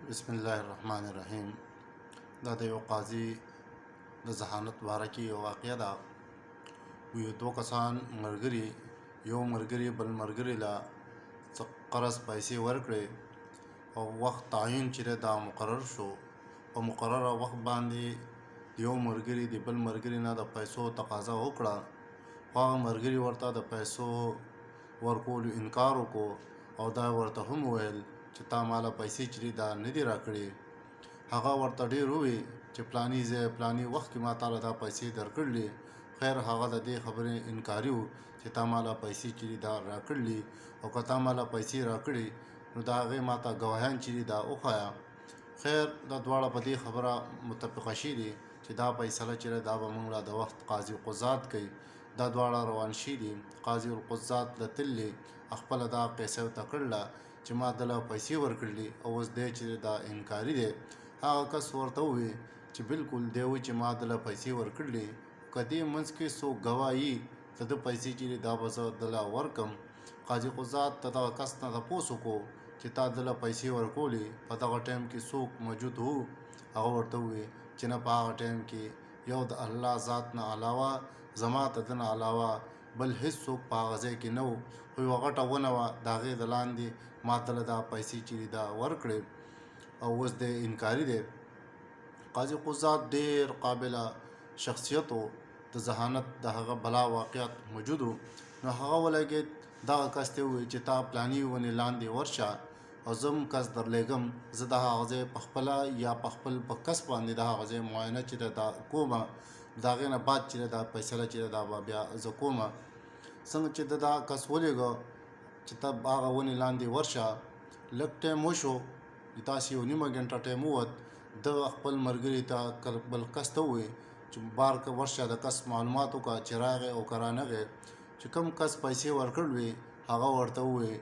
بسم الله الرحمن الرحیم. دا د یو قاضي د ذهانت باره کې یو واقعه ده. یو دوه کسان ملګري یو ملګري بل ملګري له څه قرض پیسې ورکړې او وخت تعین چې دا مقرر شو. په مقرره وخت باندې یو ملګري د بل ملګري نه د پیسو تقاضا وکړه، خو هغه ملګري ورته د پیسو ورکولو انکار وکړو او دا ورته هم وویل چې تا ماله پیسې چې دا نه دي راکړې. هغه ورته ډېر ووی چې پلاني ځای پلاني وخت کې ما تاله دا پیسې درکړلې. خیر هغه د دې خبرې انکاري و چې تا ماله پیسې چې دا راکړلې، او که تا ماله پیسې راکړې نو د هغې ما ته ګواهیان چې دا وښایه. خیر دا دواړه په دې خبره متفقه شي دي چې دا فیصله چې دا به موږ له د وخت قاضي القضات کوي. دا دواړه روان شي دي. قاضي القضات له تللی خپله دا قیصه ورته کړله چې ما دله پیسې ورکړلې او اوس دی چې دا انکاري دی. هغه کس ورته ووی چې بالکل دی وایي چې ما دله پیسې ورکړلې، که دې منځ کې څوک ګواه د ده پیسې چې دا به زه دله ورکم. قاضي قضات د دغه کس نه تپوس وکړو چې تا دله پیسې ورکولې، په دغه ټایم کې څوک موجود وو؟ هغه ورته ووی چې نه، په هغه ټایم کې یو د الله ذات نه علاوه زما د ده نه علاوه بل هېڅوک په هغه ځای کې نه و، خو یوه غټه ونه وه د هغې د لاندې ما ته دا پیسې چې دا ورکړې او اوس دی انکاري دی. قاضي قضات ډېر قابله شخصیت و، د ذهانت د هغه بلا واقعیت موجود و. نو هغه ولګېد دغه کس ته وویل چې تا پلاني ونې لاندې ورشه او زه هم کس درلېږم، زه د هغه ځای په خپله یا په خپل په کس باندې د هغه ځای معاینه چې دا کومه، د هغې نه بعد چې دا فیصله چې دا به بیا زه کومه. څنګه چې دا کس ولېږه چې ته هغه ونې لاندې ورشه، لږ ټایم وشو، داسې یو نیمه ګنټه ټایم ووت، ده خپل ملګري ته بل کس ته ووایي چې بار که ورشه د کس معلومات وکړه چې راغی او که رانغی. چې کوم کس پیسې ورکړلې هغه ورته ووایي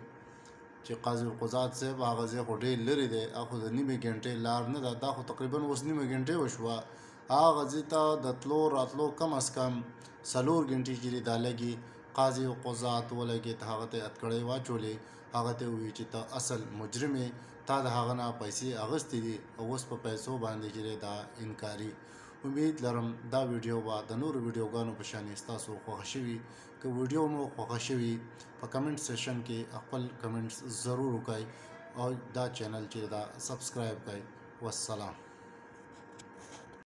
چې قاضي القضات صاحب هغه ځای خو ډېر لرې دی، هغه خو د نیمې ګنټې لار نه ده، دا خو تقریبا اوس نیمه ګنټې وشوه، هغه ځای ته د تلو راتلو کم از کم 4 ګنټې چې دا لګي. قاضي القضات ولګېد، هغه ته اتکړۍ واچولې، هغه ته ووایي چې ته اصل مجرم یې، تا د هغه نه پیسې اخیستې دي او اوس په پیسو باندې چې دا انکاري. امید لرم دا ویډیو به د نورو ویډیوګانو په شان ستاسو خوښه شوي. که ویډیو مو خوښه شوي په کمنټ سیشن کې خپل کمنټس ضرور وکړئ او دا چینل چې دا سبسکرایب کړئ. والسلام.